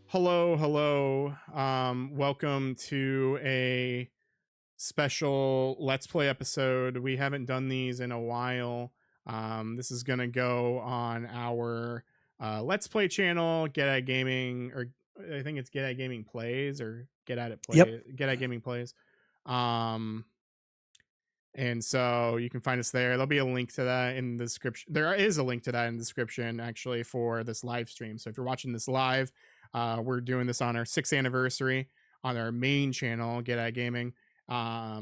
Hello, hello. Welcome to a special Let's Play episode. We haven't done these in a while. This is gonna go on our Let's Play channel, Get at Gaming, or I think it's Get at Gaming Plays or Get at It Yep. Play, Get at Gaming Plays. Um, and so you can find us there. There'll be a link to that in the description. There is a link to that in the description actually for this live stream. So if you're watching this live, we're doing this on our 6th anniversary on our main channel, Get At Gaming. Yeah,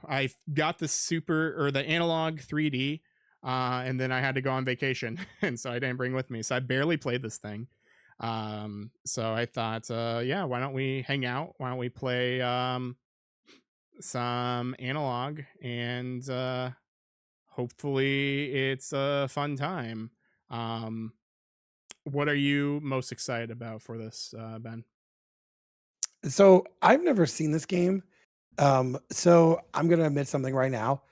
I got the the analog 3D, and then I had to go on vacation, and so I didn't bring with me. So I barely played this thing. So I thought, yeah, why don't we hang out? Why don't we play some analog and hopefully it's a fun time. um what are you most excited about for this, Ben? So I've never seen this game. So I'm gonna admit something right now.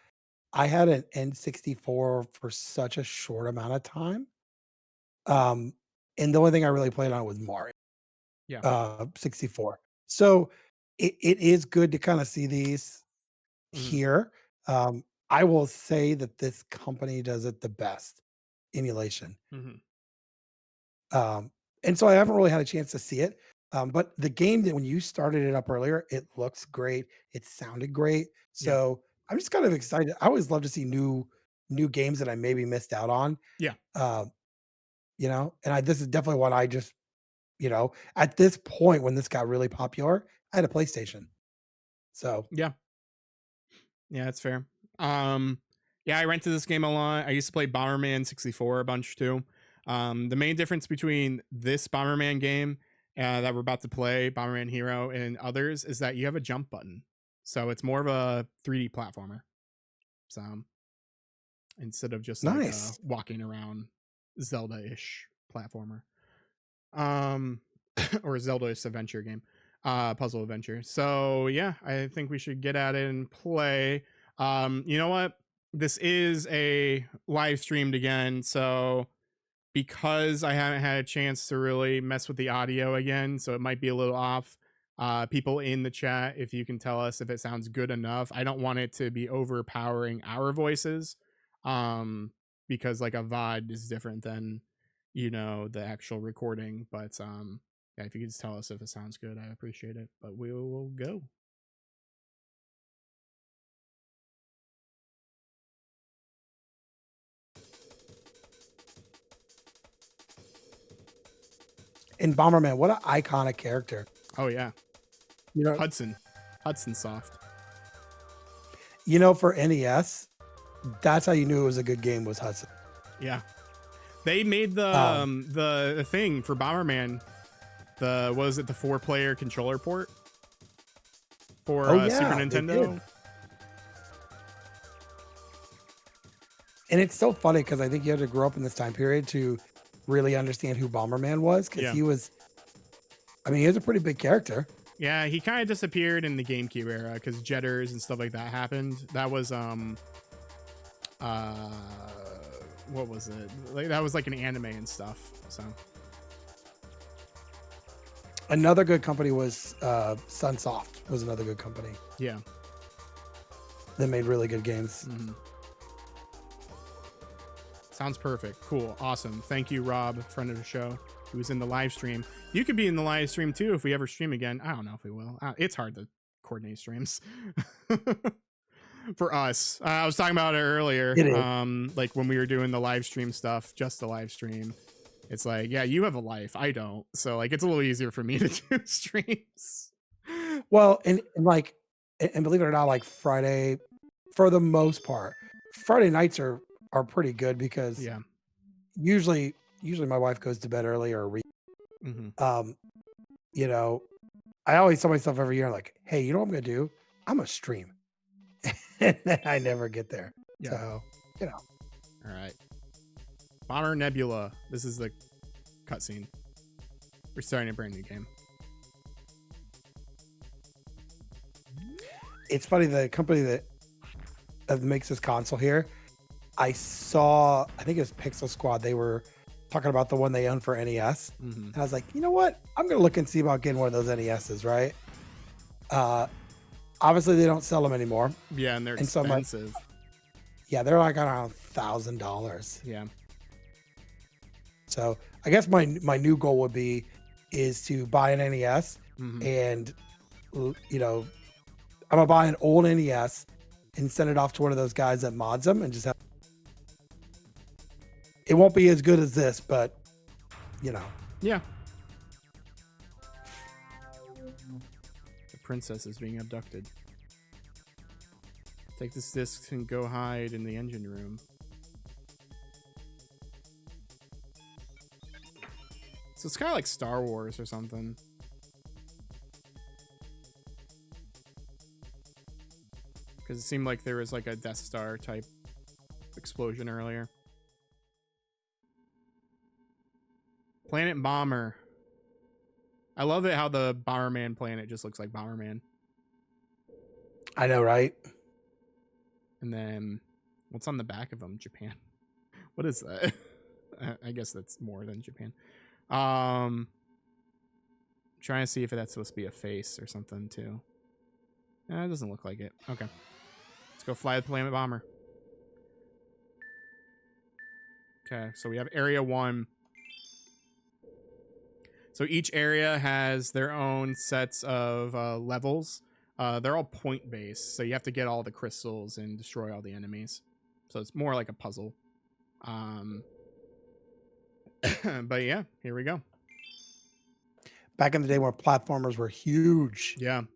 I had an N64 for such a short amount of time. Um, and the only thing I really played on was Mario, Yeah. 64. So it is good to kind of see these Hmm. here. I will say that this company does it the best, emulation. Hmm. Um, and so I haven't really had a chance to see it. But the game that when you started it up earlier, it looks great. It sounded great. Yeah. So I'm just kind of excited. I always love to see new games that I maybe missed out on. Yeah. Uh, and this is definitely one I just, at this point when this got really popular, I had a PlayStation. So Yeah. Yeah, that's fair. um yeah, I rented this game a lot. I used to play Bomberman 64 a bunch too. The main difference between this Bomberman game that we're about to play, Bomberman Hero, and others is that you have a jump button, so it's more of a 3D platformer. So instead of just like a nice. walking around Zelda-ish platformer, um or Zelda-ish adventure game, puzzle adventure. So yeah, I think we should get at it and play. You know what, this is a live streamed again, so because I haven't had a chance to really mess with the audio again, so it might be a little off. People in the chat, if you can tell us if it sounds good enough. I don't want it to be overpowering our voices, um, because like a VOD is different than the actual recording. But yeah, if you could just tell us if it sounds good, I appreciate it. But we will go. And Bomberman, what an iconic character. Oh yeah, You know, Hudson, Hudson Soft. for NES, that's how you knew it was a good game was Hudson. Yeah, they made the Um, the thing for Bomberman. The was it the 4-player controller port for oh Super yeah, they did. Nintendo? And it's so funny because I think you had to grow up in this time period to really understand who Bomberman was because Yeah, he was a pretty big character. yeah. He kind of disappeared in the GameCube era because Jetters and stuff like that happened. That was uh what was it? Like that was like an anime and stuff. So Another good company was Sunsoft was another good company yeah. that made really good games. Hmm. Sounds perfect. Cool. Awesome. Thank you, Rob, friend of the show, who was in the live stream. You could be in the live stream too if we ever stream again. I don't know if we will. It's hard to coordinate streams for us. I was talking about it earlier. It is. Like when we were doing the live stream stuff, just the live stream. It's like, yeah, you have a life. I don't. So like it's a little easier for me to do streams. Well, and believe it or not, like Friday, for the most part, Friday nights are pretty good because Yeah. usually my wife goes to bed early or Hmm. um, you know, I always tell myself every year, like, hey, you know what I'm gonna do? I'm gonna stream. And then I never get there. Yeah. So, you know. All right. Bomber Nebula. This is the cutscene. We're starting a brand new game. It's funny, the company that makes this console here, I think it was Pixel Squad. They were talking about the one they own for NES. Mm-hmm. And I was like, you know what? I'm gonna look and see about getting one of those NESs, right? Obviously they don't sell them anymore. Yeah, and they're And so I'm like, expensive. yeah, they're like around $1,000. Yeah. So I guess my new goal would be is to buy an NES Mm-hmm. and you know, I'm gonna buy an old NES and send it off to one of those guys that mods them and just have it won't be as good as this, but you know. Yeah. The princess is being abducted. Take this disc and go hide in the engine room. So it's kind of like Star Wars or something. Because it seemed like there was like a Death Star type explosion earlier. Planet Bomber. I love it how the Bomberman planet just looks like Bomberman. I know, right? And then what's on the back of them? Japan. What is that? I guess that's more than Japan. Trying to see if that's supposed to be a face or something too. It doesn't look like it. Okay. Let's go fly the Planet Bomber. Okay, so we have Area 1. So each area has their own sets of levels. They're all point-based, so you have to get all the crystals and destroy all the enemies. So it's more like a puzzle. But yeah, here we go. Back in the day when platformers were huge. Yeah. And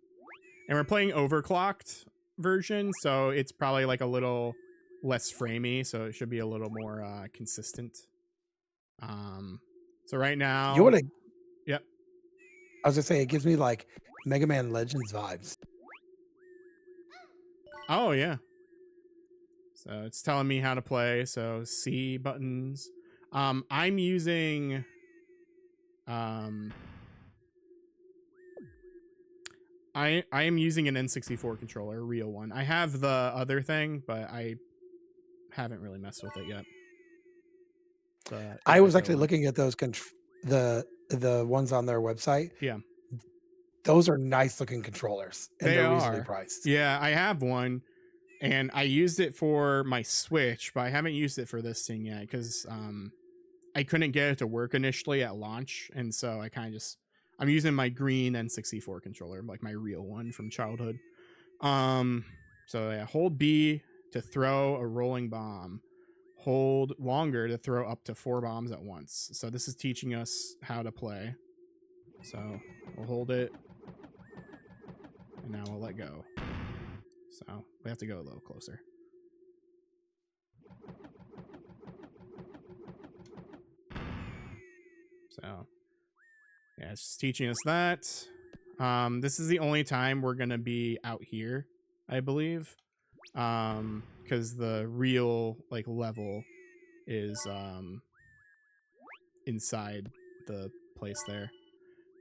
we're playing overclocked version, so it's probably like a little less framey, so it should be a little more consistent. So right now, You want to? Yep. I was gonna say it gives me like Mega Man Legends vibes. Oh yeah. So it's telling me how to play. So C buttons. I'm using I am using an N64 controller, a real one. I have the other thing, but I haven't really messed with it yet. I was actually looking at those the ones on their website. Yeah. Those are nice looking controllers and They they're reasonably are. priced. Yeah, I have one and I used it for my Switch, but I haven't used it for this thing yet because I couldn't get it to work initially at launch, and so I kind of just I'm using my green N64 controller, like my real one from childhood. So yeah, hold B to throw a rolling bomb. Hold longer to throw up to 4 bombs at once. So this is teaching us how to play. So we'll hold it, and now we'll let go. So we have to go a little closer. So yeah, it's just teaching us that. This is the only time we're gonna be out here, I believe. Because the real like level is inside the place there.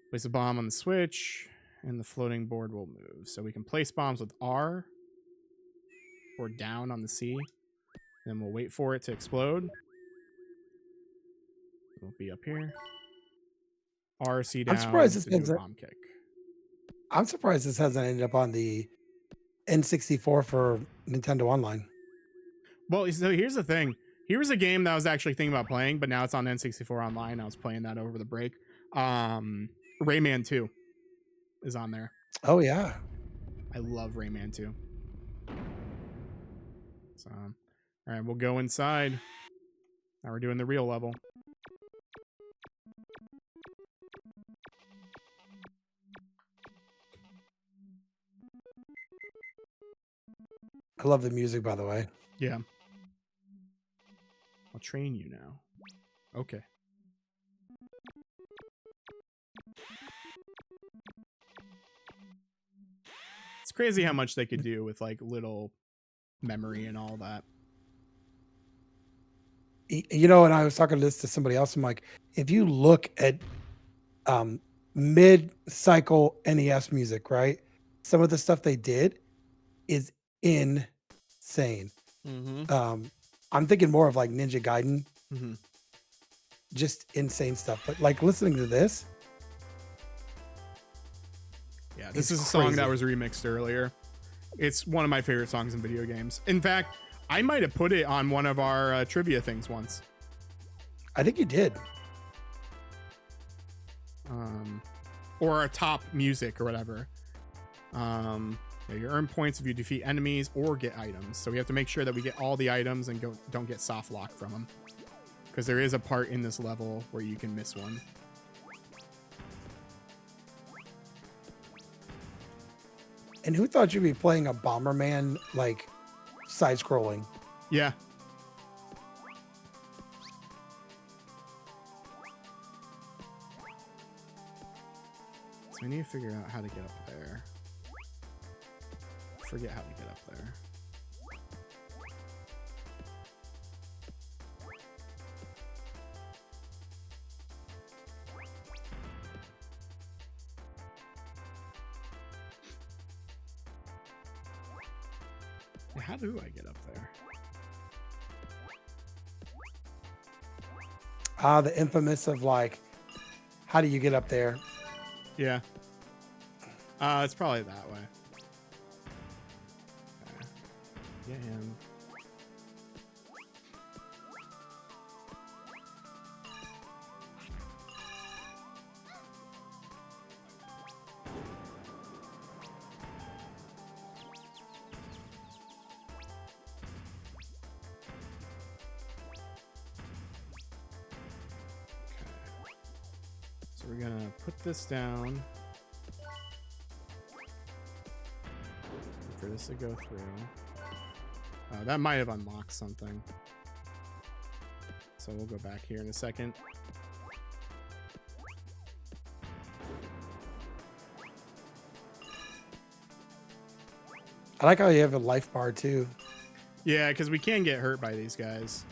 Place a bomb on the switch, and the floating board will move. So we can place bombs with R or down on the C. Then we'll wait for it to explode. We'll be up here. R, C down to do a bomb kick. I'm surprised this hasn't ended up on the N64 for Nintendo Online. Well, so here's the thing. Here was a game that I was actually thinking about playing, but now it's on N64 Online. I was playing that over the break. Rayman 2 is on there. Oh, yeah. I love Rayman 2. So, all right, we'll go inside. Now we're doing the real level. I love the music, by the way. Yeah. I'll train you now. Okay. It's crazy how much they could do with like little memory and all that. You know, and I was talking this to somebody else. I'm like, if you look at mid-cycle NES music, right? Some of the stuff they did is insane. Mm-hmm. I'm thinking more of like Ninja Gaiden. Mm-hmm. just insane stuff. But like listening to this, Yeah, this it's is a song that crazy. was remixed earlier. It's one of my favorite songs in video games. In fact, I might have put it on one of our trivia things once. I think you did. Or our top music or whatever. Yeah, you earn points if you defeat enemies or get items. So we have to make sure that we get all the items and don't get soft lock from them. Because there is a part in this level where you can miss one. And who thought you'd be playing a Bomberman like side scrolling? Yeah. So we need to figure out how to get up there. Forget how to get up there. How do I get up there? The infamous of like, how do you get up there? Yeah. It's probably that way. Okay. Get him. So we're gonna put this down for this to go through. That might have unlocked something. So we'll go back here in a second. I like how you have a life bar too. Yeah, because we can get hurt by these guys.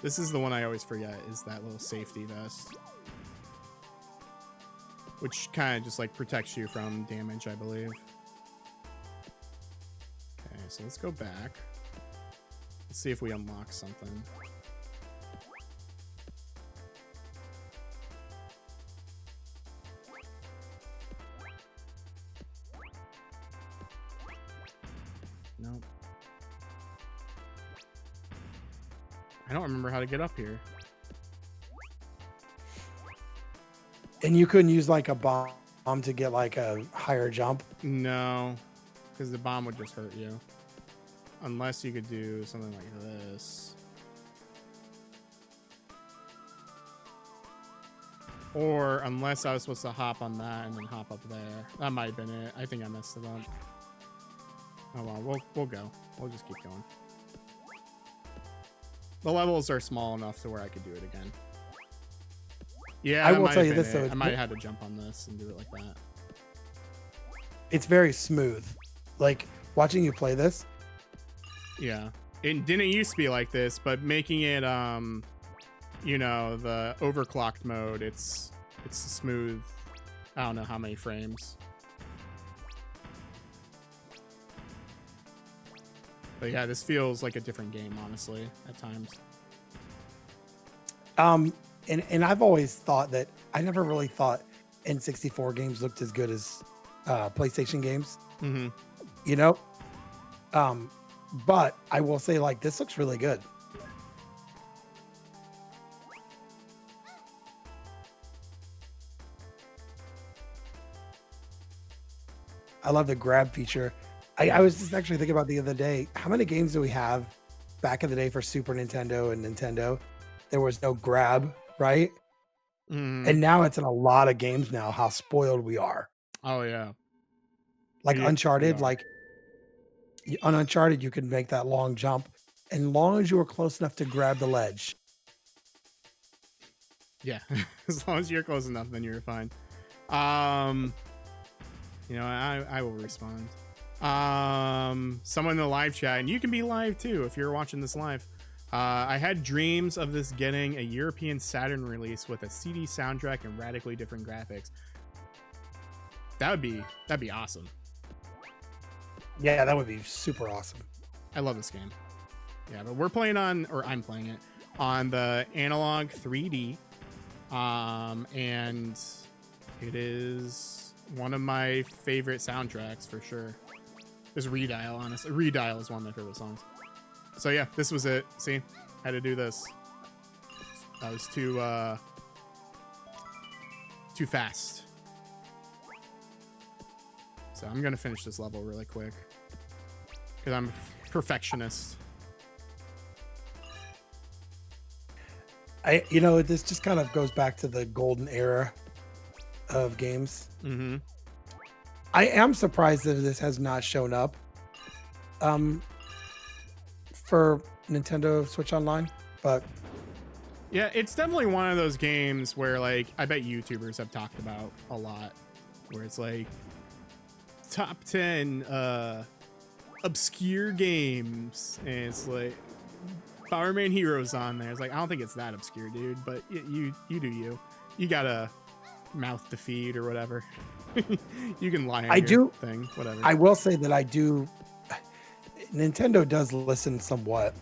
This is the one I always forget, is that little safety vest. Which kind of just like protects you from damage, I believe. Okay, so let's go back. Let's see if we unlock something. Nope. I don't remember how to get up here. And you couldn't use like a bomb to get like a higher jump. No, because the bomb would just hurt you. Unless you could do something like this. Or unless I was supposed to hop on that and then hop up there. That might have been it. I think I messed it up. Oh well, we'll go. We'll just keep going. The levels are small enough to where I could do it again. Yeah, I will tell you this though. I might have had to jump on this and do it like that. It's very smooth. Like watching you play this. Yeah. It didn't used to be like this, but making it you know, the overclocked mode, it's smooth. I don't know how many frames. But yeah, this feels like a different game, honestly, at times. And I've always thought that I never really thought N64 games looked as good as PlayStation games. Mm-hmm. You know? But I will say like this looks really good. I love the grab feature. I was just actually thinking about the other day, how many games do we have back in the day for Super Nintendo and Nintendo? There was no grab, right? Mm-hmm. And now it's in a lot of games now, how spoiled we are. Oh, yeah. Like We Uncharted, are. like on Uncharted, you could make that long jump. And long as you were close enough to grab the ledge. Yeah. As long as you're close enough, then you're fine. You know, I will respond. Someone in the live chat, and you can be live too if you're watching this live. I had dreams of this getting a European Saturn release with a CD soundtrack and radically different graphics. That'd be awesome. Yeah, that would be super awesome. I love this game. Yeah, but we're playing on, or I'm playing it on the Analog 3D. And it is one of my favorite soundtracks for sure. Is Redial, honestly. Redial is one of my favorite songs. So yeah, this was it. See, had to do this. I was too fast. So I'm gonna finish this level really quick because I'm a perfectionist. This just kind of goes back to the golden era of games. Mm-hmm. I am surprised that this has not shown up for Nintendo Switch Online, but Yeah, it's definitely one of those games where, like, I bet YouTubers have talked about a lot, where it's like top 10 obscure games, and it's like Bomberman Hero's on there. It's like, I don't think it's that obscure, dude, but you do you. You gotta mouth to feed or whatever. You can lie on your thing, whatever. I will say that I do. Nintendo does listen somewhat.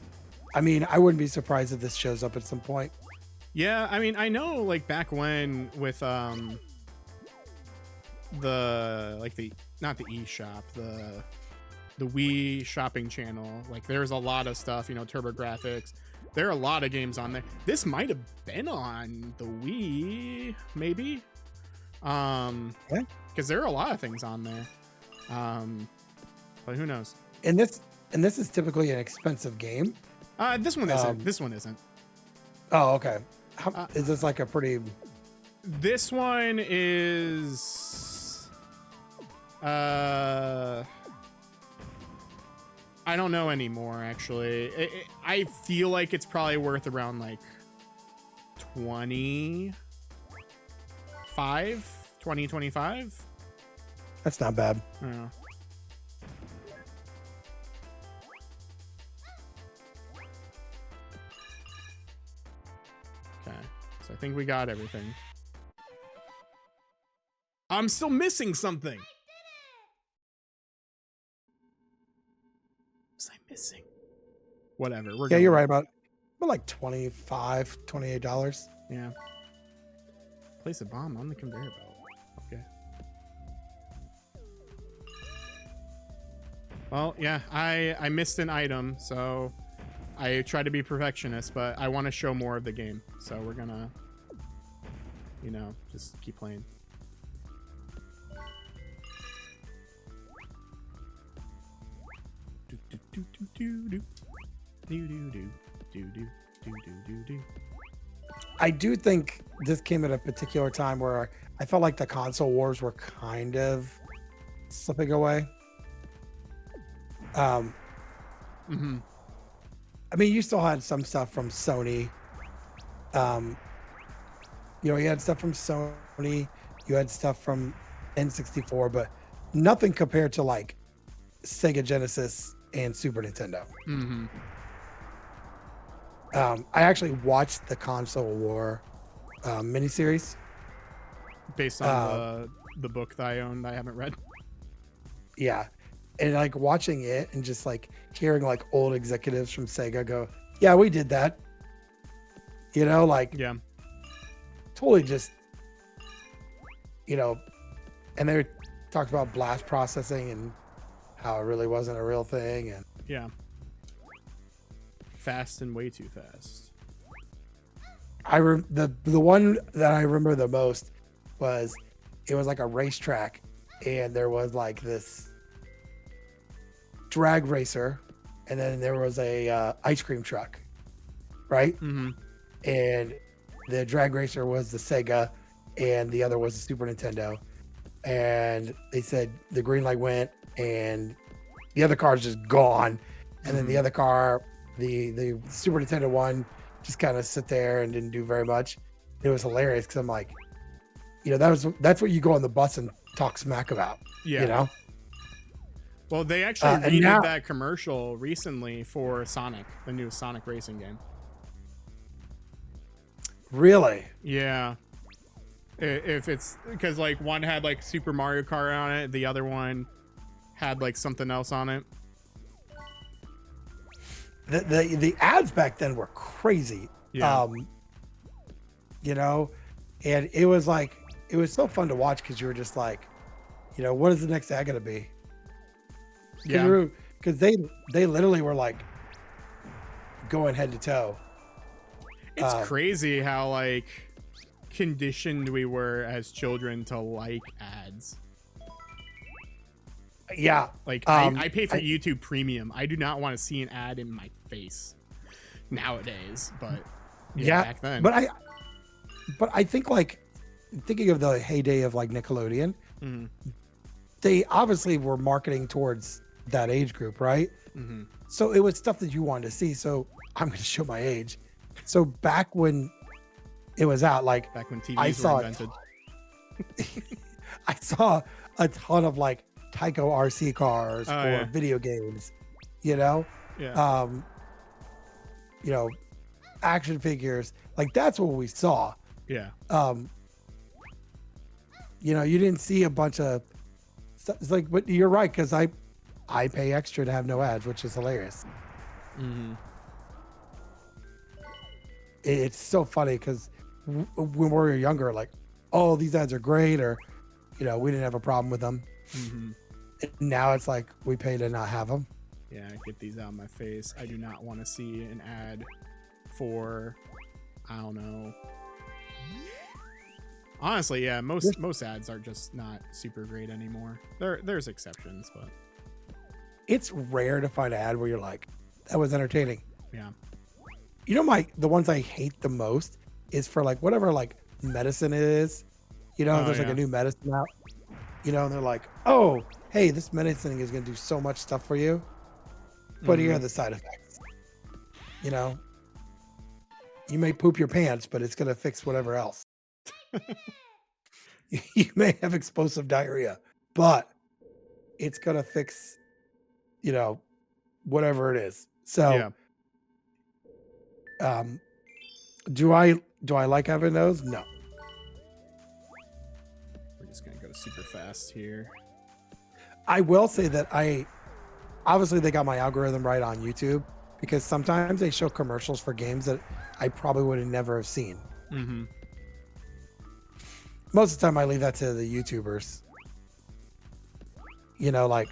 I mean, I wouldn't be surprised if this shows up at some point. Yeah, I mean, I know, like, back when with not the eShop, the Wii shopping channel, like, there's a lot of stuff, TurboGrafx. There are a lot of games on there. This might have been on the Wii, maybe. Because there are a lot of things on there. But who knows? And this is typically an expensive game. This one isn't. This one isn't. Oh, okay. Is this like a pretty? This one is. I don't know anymore. Actually, I feel like it's probably worth around like 25. That's not bad. Yeah. Okay, so I think we got everything. I'm still missing something. What was I missing? Whatever. Yeah, you're right about like $28. Yeah. Place a bomb on the conveyor belt. Okay. Well, yeah, I missed an item, so I try to be perfectionist, but I want to show more of the game. So we're gonna, just keep playing. I do think this came at a particular time where I felt like the console wars were kind of slipping away. Mm-hmm. I mean, you still had some stuff from Sony. You had stuff from Sony. You had stuff from N64, but nothing compared to like Sega Genesis and Super Nintendo. Mm-hmm. I actually watched the console war miniseries Based on the book that I own that I haven't read. Yeah. And like watching it and just like hearing like old executives from Sega go, yeah, we did that. Yeah. Totally just, and they talked about blast processing and how it really wasn't a real thing. And yeah. Fast and way too fast. the one that I remember the most was it was like a racetrack and there was like this drag racer and then there was a ice cream truck, right? Mm-hmm. And the drag racer was the Sega and the other was the Super Nintendo. And they said the green light went and the other car is just gone. And then the other car, the Super Nintendo one, just kind of sit there and didn't do very much. It was hilarious because I'm like, that's what you go on the bus and talk smack about. Yeah. Well, they actually redid that commercial recently for Sonic, the new Sonic racing game. Really? Yeah. If it's because like one had like Super Mario Kart on it, the other one had like something else on it. The ads back then were crazy. Yeah. You know, and it was so fun to watch because you were just like, you know, what is the next ad gonna be? Yeah. Because they literally were like going head to toe. It's crazy how like conditioned we were as children to like ads. Yeah. Like I pay for YouTube Premium. I do not want to see an ad in my face nowadays, but yeah, back then. But I think like thinking of the heyday of like Nickelodeon, they obviously were marketing towards that age group, right? So it was stuff that you wanted to see. So I'm going to show my age. So back when it was out, like back when TVs were invented, I saw a ton of like Tyco RC cars or video games, you know, you know, action figures. Like that's what we saw. Yeah. You know, you didn't see a bunch of stuff. It's like, but you're right, because I pay extra to have no ads, which is hilarious. It's so funny because when we were younger, like, oh, these ads are great, or you know, we didn't have a problem with them. And now it's like we pay to not have them. Yeah, get these out of my face. I do not want to see an ad for, I don't know. Honestly, yeah, most ads are just not super great anymore. There's exceptions, but it's rare to find an ad where you're like, that was entertaining. Yeah. You know, the ones I hate the most is for like whatever like medicine it is. You know, there's like a new medicine out. You know, and they're like, oh, hey, this medicine is gonna do so much stuff for you. But here are the side effects. You know, you may poop your pants, but it's gonna fix whatever else. You may have explosive diarrhea, but it's gonna fix, you know, whatever it is. So, do I like having those? No. We're just gonna go super fast here. I will say that obviously they got my algorithm right on YouTube, because sometimes they show commercials for games that I probably would have never have seen. Most of the time I leave that to the YouTubers. You know, like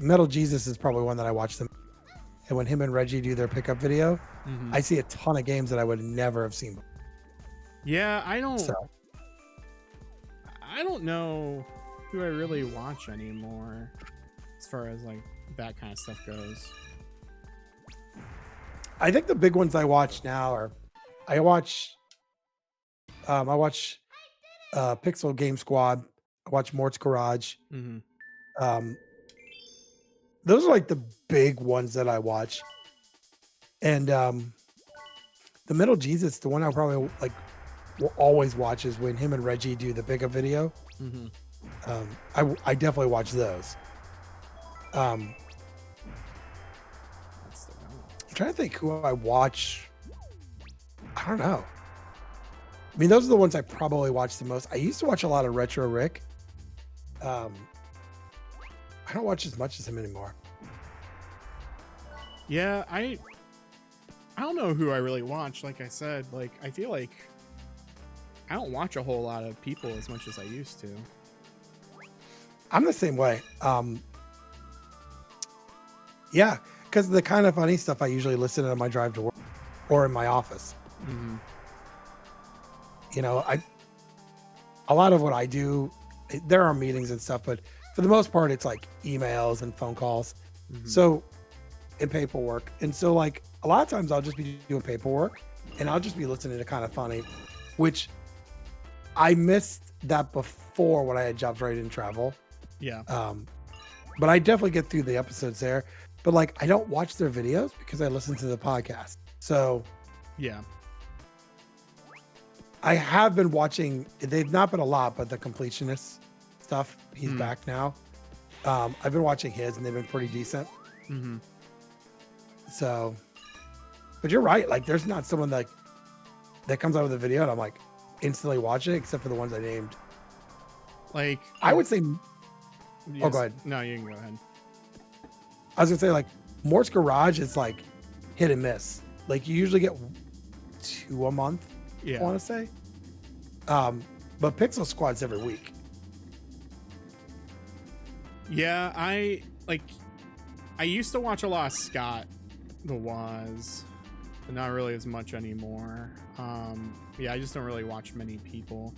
Metal Jesus is probably one that I watch them. And when him and Reggie do their pickup video, I see a ton of games that I would never have seen before. Yeah, I don't know who I really watch anymore as far as like that kind of stuff goes. I think the big ones I watch now are I watch Pixel Game Squad. I watch Mort's Garage. Those are like the big ones that I watch. And the Middle Jesus, the one I probably like will always watch is when him and Reggie do the pickup video. I definitely watch those. I'm trying to think who I watch. I don't know. I mean, those are the ones I probably watch the most. I used to watch a lot of Retro Rick. I don't watch as much as him anymore. Yeah, I don't know who I really watch. Like I said, like I feel like I don't watch a whole lot of people as much as I used to. I'm the same way. Yeah, because the kind of funny stuff I usually listen to on my drive to work or in my office. You know, a lot of what I do, there are meetings and stuff, but for the most part, it's like emails and phone calls. So, and paperwork. And so like a lot of times I'll just be doing paperwork and I'll just be listening to Kind of Funny, which I missed that before when I had jobs where I didn't travel. Yeah. But I definitely get through the episodes there. But like I don't watch their videos because I listen to the podcast. So yeah. I have been watching, they've not been a lot, but the completionist stuff, he's back now. I've been watching his and they've been pretty decent. So, but you're right. Like there's not someone that comes out with a video and I'm like instantly watch it, except for the ones I named. Like I would say Oh, go Yes. ahead. No, you can go ahead. I was gonna say like Mort's Garage is like hit and miss. Like you usually get 2 a month. I Yeah. want to say. But Pixel Squad's every week. Yeah, I used to watch a lot of Scott the Waz, but not really as much anymore. Yeah, I just don't really watch many people.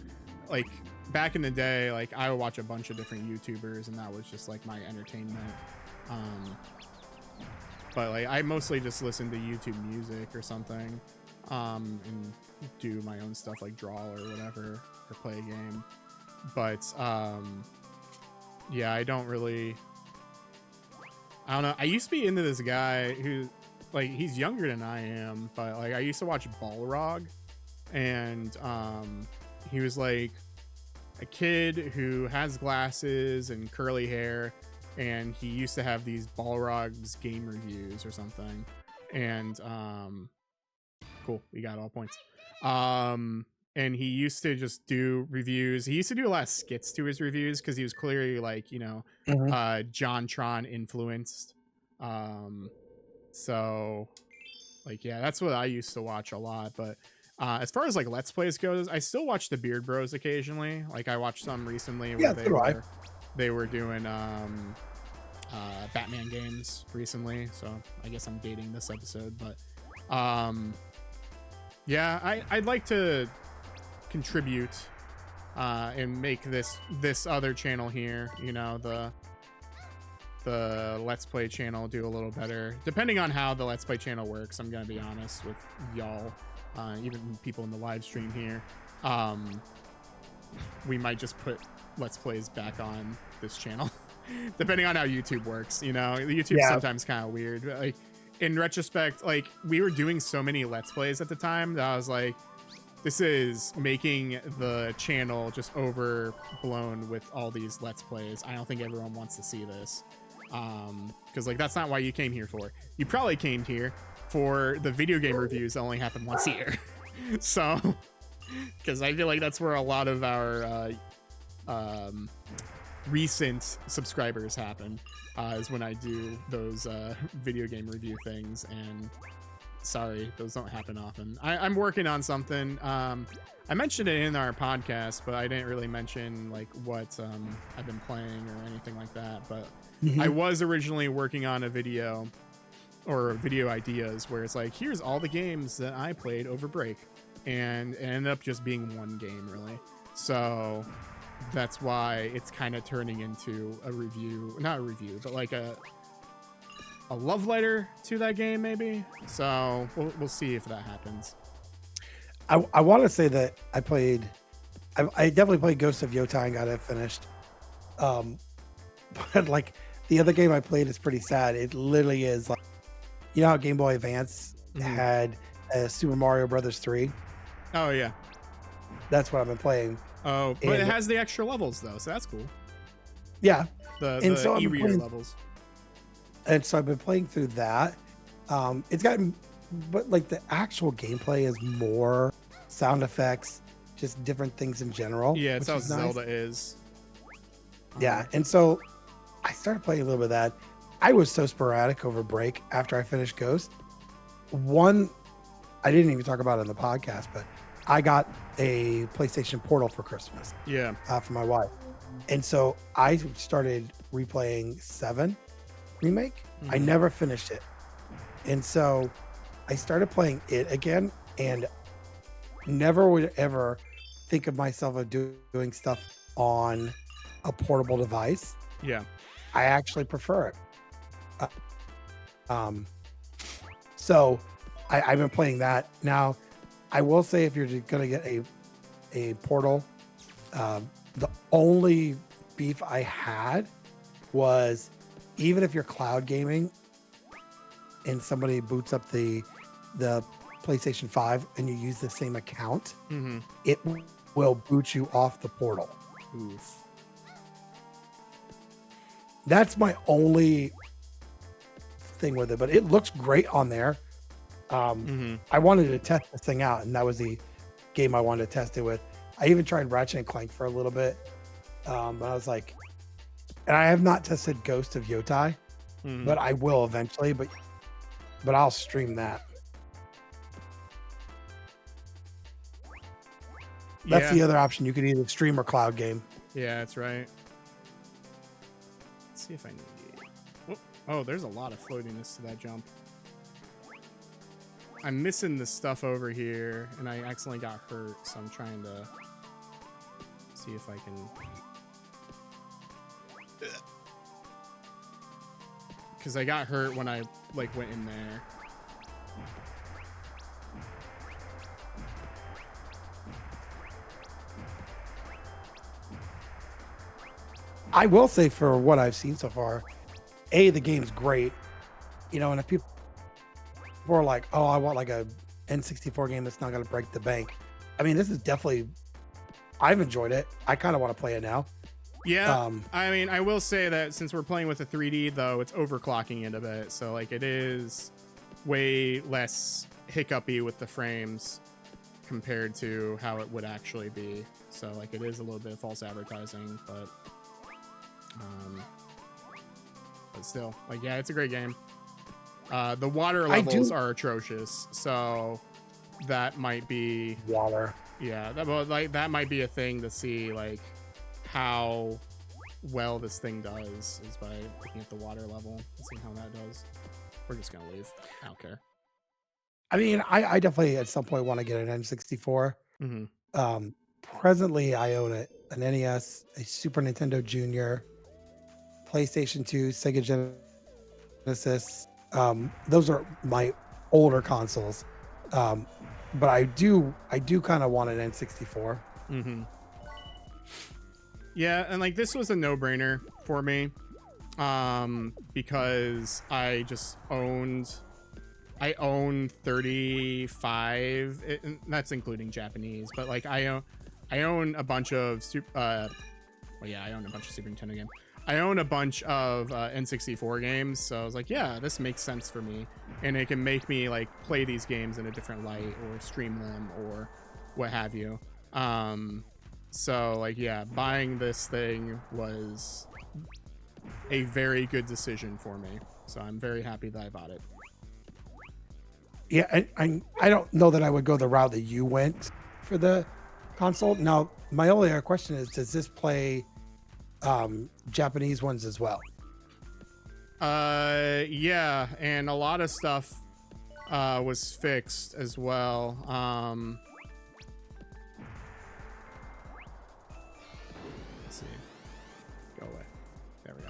Like back in the day, like I would watch a bunch of different YouTubers, and that was just like my entertainment. But like I mostly just listen to YouTube music or something, and do my own stuff like draw or whatever or play a game. But yeah, I don't know. I used to be into this guy who, like, he's younger than I am, but like I used to watch Balrog, and he was like a kid who has glasses and curly hair, and he used to have these Balrog's game reviews or something. And cool, we got all points. And he used to just do reviews. He used to do a lot of skits to his reviews because he was clearly like, John Tron influenced. So like, yeah, that's what I used to watch a lot. But as far as like Let's Plays goes, I still watch the Beard Bros occasionally. Like I watched some recently where they were doing Batman games recently. So I guess I'm dating this episode, but yeah, I'd like to contribute and make this other channel here, the Let's Play channel, do a little better, depending on how the Let's Play channel works. I'm gonna be honest with y'all, even people in the live stream here. We might just put Let's Plays back on this channel depending on how YouTube works. YouTube's sometimes kind of weird. Like in retrospect, like we were doing so many Let's Plays at the time that I was like, this is making the channel just overblown with all these Let's Plays. I don't think everyone wants to see this. Because like that's not why you came here for. You probably came here for the video game reviews that only happen once a year. So, because I feel like that's where a lot of our recent subscribers happen, is when I do those video game review things. And sorry, those don't happen often. I'm working on something. I mentioned it in our podcast, but I didn't really mention like what I've been playing or anything like that. But I was originally working on a video or video ideas where it's like, here's all the games that I played over break, and it ended up just being one game really. So that's why it's kind of turning into a review, not a review, but like a love letter to that game maybe. So we'll see if that happens. I want to say that I definitely played Ghost of Yotai and got it finished. But like the other game I played is pretty sad. It literally is like, how Game Boy Advance had Super Mario Brothers 3? Oh yeah. That's what I've been playing. Oh, but it has the extra levels though, so that's cool. Yeah. The e-reader levels. And so I've been playing through that. It's gotten, but like the actual gameplay is more sound effects, just different things in general. Yeah, it's how Zelda is. Yeah, and so I started playing a little bit of that. I was so sporadic over break after I finished Ghost. One, I didn't even talk about it in the podcast, but I got a PlayStation Portal for Christmas. Yeah. For my wife. And so I started replaying 7 Remake. I never finished it. And so I started playing it again, and never would ever think of myself of doing stuff on a portable device. Yeah. I actually prefer it. So I've been playing that. Now, I will say if you're going to get a Portal, the only beef I had was, even if you're cloud gaming and somebody boots up the PlayStation 5 and you use the same account, it will boot you off the Portal. Oof. That's my only thing with it, but it looks great on there. I wanted to test this thing out, and that was the game I wanted to test it with. I even tried Ratchet and Clank for a little bit, but I was like, And I have not tested Ghost of Yotai, Mhm. but I will eventually. But I'll stream that. That's Yeah. the other option. You could either stream or cloud game. Yeah, that's right. Let's see if I need. Whoop. Oh, there's a lot of floatiness to that jump. I'm missing this stuff over here, and I accidentally got hurt, so I'm trying to see if I can. Because I got hurt when I like went in there. I will say for what I've seen so far, the game's great. You know, and if people are like, oh, I want like a N64 game that's not going to break the bank. I mean, this is definitely, I've enjoyed it. I kind of want to play it now. Yeah, I mean, I will say that since we're playing with a 3D, though, it's overclocking it a bit. So, like, it is way less hiccupy with the frames compared to how it would actually be. So, like, it is a little bit of false advertising, but still, like, yeah, it's a great game. The water levels are atrocious, so that might be water. Yeah, that might be a thing to see, like, how well this thing does is by looking at the water level and seeing how that does. We're just gonna leave. I don't care. I mean, I definitely at some point want to get an N64. Mm-hmm. Presently, I own an NES, a Super Nintendo Junior, PlayStation 2, Sega Genesis. Those are my older consoles. But I do kind of want an N64. Mm-hmm. Yeah, and like this was a no-brainer for me, because I own 35. That's including Japanese, but like I own a bunch of I own a bunch of Super Nintendo games. I own a bunch of N64 games, so I was like, yeah, this makes sense for me, and it can make me like play these games in a different light or stream them or what have you. So like, yeah, buying this thing was a very good decision for me. So I'm very happy that I bought it. Yeah, I don't know that I would go the route that you went for the console. Now, my only other question is, does this play Japanese ones as well? Yeah, and a lot of stuff was fixed as well. Let's see. Go away. There we go.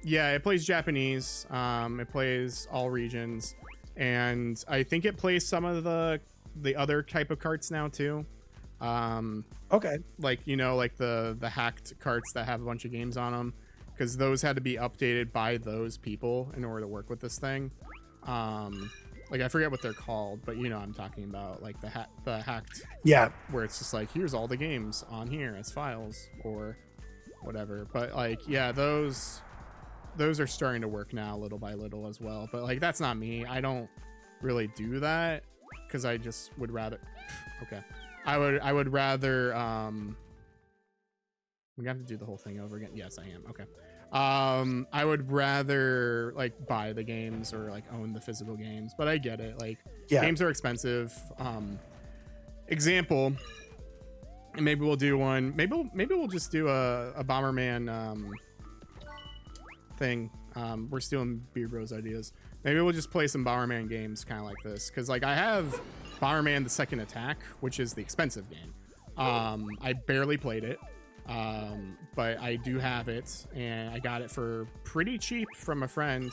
Yeah, it plays Japanese. It plays all regions, and I think it plays some of the other type of carts now too. Okay. Like, you know, like the hacked carts that have a bunch of games on them, because those had to be updated by those people in order to work with this thing. Like, I forget what they're called, but you know what I'm talking about, like the hacked, Yeah, where it's just like, here's all the games on here as files or whatever. But like, yeah, those are starting to work now little by little as well. But like, that's not me. I don't really do that because I just would rather okay, I would rather we have to do the whole thing over again. Yes, I am. Okay. I would rather like buy the games or like own the physical games, but I get it. Like, yeah, games are expensive. Example, and maybe we'll do one. Maybe we'll just do a Bomberman thing. We're stealing Beer Bros ideas. Maybe we'll just play some Bomberman games kind of like this, because like I have Bomberman the Second Attack, which is the expensive game. I barely played it, but I do have it, and I got it for pretty cheap from a friend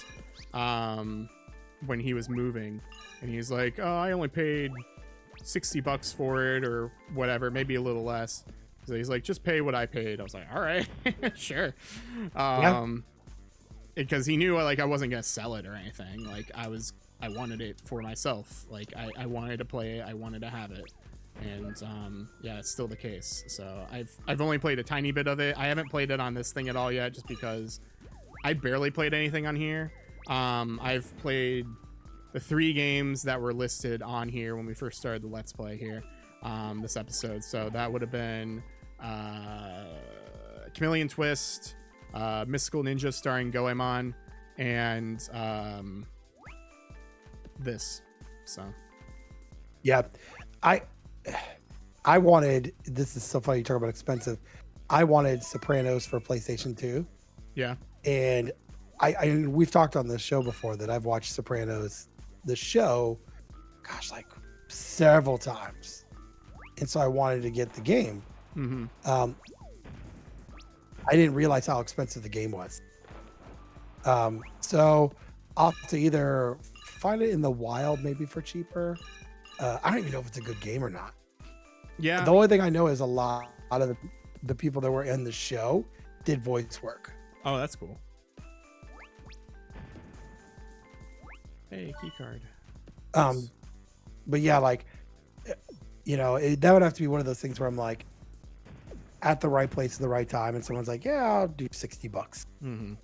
when he was moving, and he's like, oh, I only paid $60 for it or whatever, maybe a little less. So he's like, just pay what I paid. I was like, all right, sure. Because he knew like I wasn't gonna sell it or anything. Like I wanted it for myself. Like I wanted to play it, I wanted to have it, and yeah, it's still the case. So I've only played a tiny bit of it. I haven't played it on this thing at all yet, just because I barely played anything on here. I've played the 3 games that were listed on here when we first started the Let's Play here, this episode. So that would have been Chameleon Twist, Mystical Ninja starring Goemon, and this. So Yeah, I I wanted. This is so funny. You talk about expensive. I wanted Sopranos for PlayStation 2, yeah. and we've talked on this show before that I've watched Sopranos, the show, gosh, like several times, and so I wanted to get the game. Mm-hmm. I didn't realize how expensive the game was. So I'll have to either find it in the wild, maybe for cheaper. I don't even know if it's a good game or not. Yeah. The only thing I know is a lot of the people that were in the show did voice work. Oh, that's cool. Hey, key card. But yeah, like, that would have to be one of those things where I'm like at the right place at the right time, and someone's like, "Yeah, I'll do $60." Mm-hmm.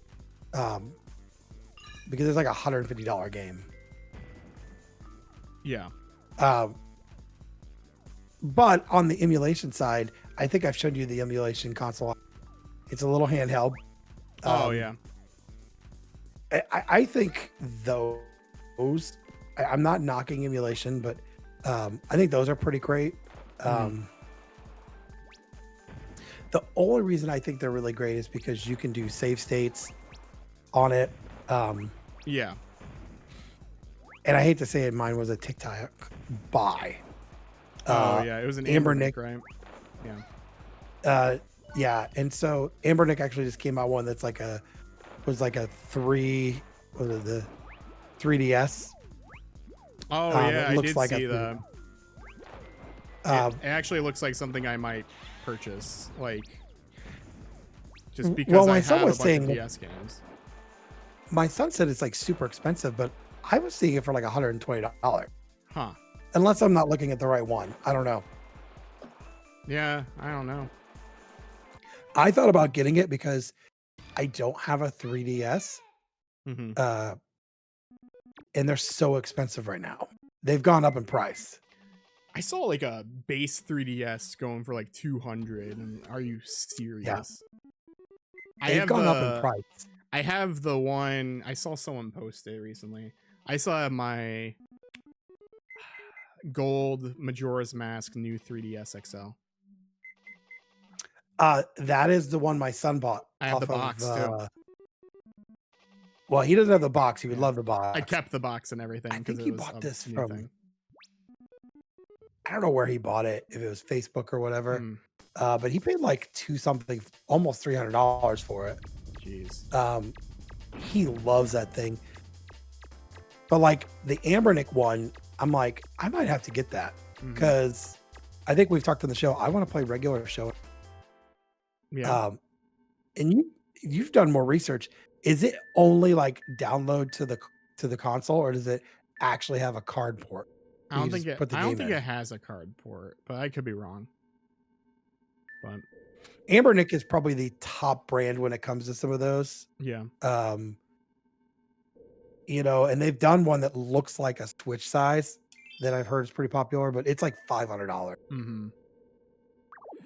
Because it's like a $150 game. Yeah. But on the emulation side, I think I've shown you the emulation console. It's a little handheld. Oh yeah. I think those. I'm not knocking emulation, but I think those are pretty great. The only reason I think they're really great is because you can do save states on it. Yeah. And I hate to say it, mine was a TikTok buy. Oh yeah, it was an Amber Nick, right? Yeah. Yeah, and so Amber Nick actually just came out one that's like the 3DS. Oh yeah, it I looks did like see a that. It actually looks like something I might purchase, like just because my I son have a was bunch saying of DS games. my son said it's like super expensive, but I was seeing it for like $120. Huh. Unless I'm not looking at the right one. I don't know. Yeah, I don't know. I thought about getting it because I don't have a 3DS. Mm-hmm. And they're so expensive right now. They've gone up in price. I saw like a base 3DS going for like 200. And are you serious? Yeah. They've gone up in price. I have the one. I saw someone post it recently. I saw my gold Majora's Mask new 3DS XL. That is the one my son bought. I have the box too. Well, he doesn't have the box. He would love the box. I kept the box and everything. I think he bought this from. Thing. I don't know where he bought it. If it was Facebook or whatever. But he paid like almost $300 for it. Jeez. He loves that thing. But like the Amber Nick one, I'm like, I might have to get that because I think we've talked on the show. I want to play regular show. Yeah. And you've done more research. Is it only like download to the console, or does it actually have a card port? I don't think it has a card port, but I could be wrong. But Amber Nick is probably the top brand when it comes to some of those. Yeah. And they've done one that looks like a Switch size that I've heard is pretty popular, but it's like $500. Mm-hmm.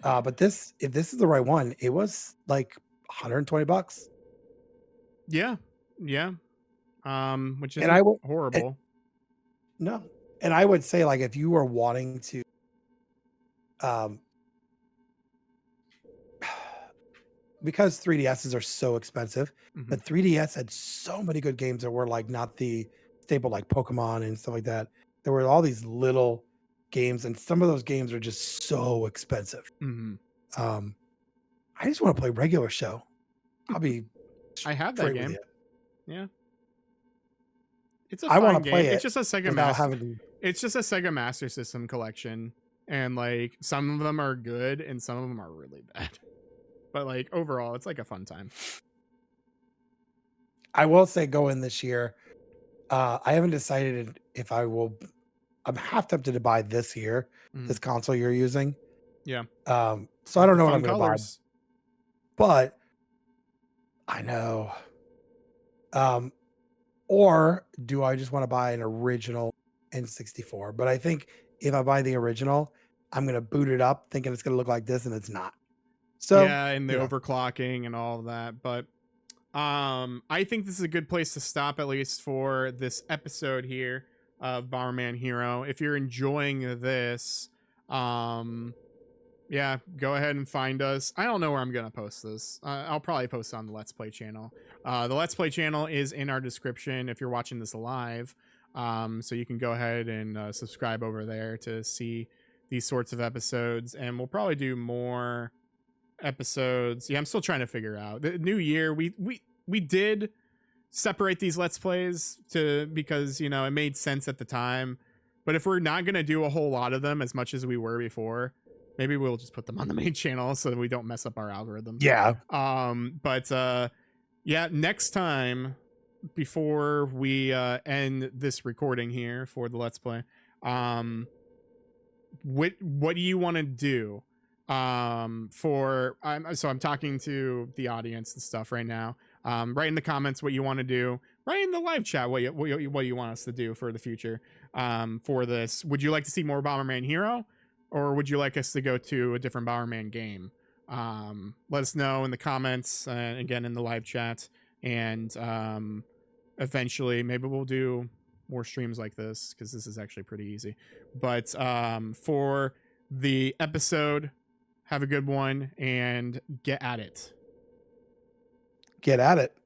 But if this is the right one, it was like $120. Yeah. Yeah. Which is horrible. No. And I would say, like, if you were wanting to because 3DSs are so expensive, but 3DS had so many good games that were like not the staple, like Pokemon and stuff like that. There were all these little games, and some of those games are just so expensive. I just want to play regular show. I have that game. Yeah. It's a I fun want to play game. it. It's just a Sega Master. It's just a Sega Master System collection, and like some of them are good and some of them are really bad. But like overall, it's like a fun time. I will say, go in this year. I haven't decided if I will. I'm half tempted to buy this year, this console you're using. Yeah. So I don't know what I'm going to buy, but I know. Or do I just want to buy an original N64? But I think if I buy the original, I'm going to boot it up thinking it's going to look like this, and it's not. So, Yeah, and the you know, overclocking and all of that. But I think this is a good place to stop, at least for this episode here of Bomberman Hero. If you're enjoying this, um yeah, go ahead and find us. I don't know where I'm gonna post this. I'll probably post it on the Let's Play channel. The Let's Play channel is in our description if you're watching this live. So you can go ahead and subscribe over there to see these sorts of episodes, and we'll probably do more episodes. Yeah, I'm still trying to figure out the new year. We did separate these Let's Plays to because it made sense at the time. But if we're not gonna do a whole lot of them as much as we were before, maybe we'll just put them on the main channel so that we don't mess up our algorithms. yeah, But yeah, next time before we end this recording here for the Let's Play, what do you want to do? I'm talking to the audience and stuff right now. Write in the comments what you want to do. Write in the live chat what you want us to do for the future. For this, would you like to see more Bomberman Hero, or would you like us to go to a different Bomberman game? Let us know in the comments, again in the live chat, and eventually maybe we'll do more streams like this because this is actually pretty easy. But for the episode, have a good one and get at it. get at it.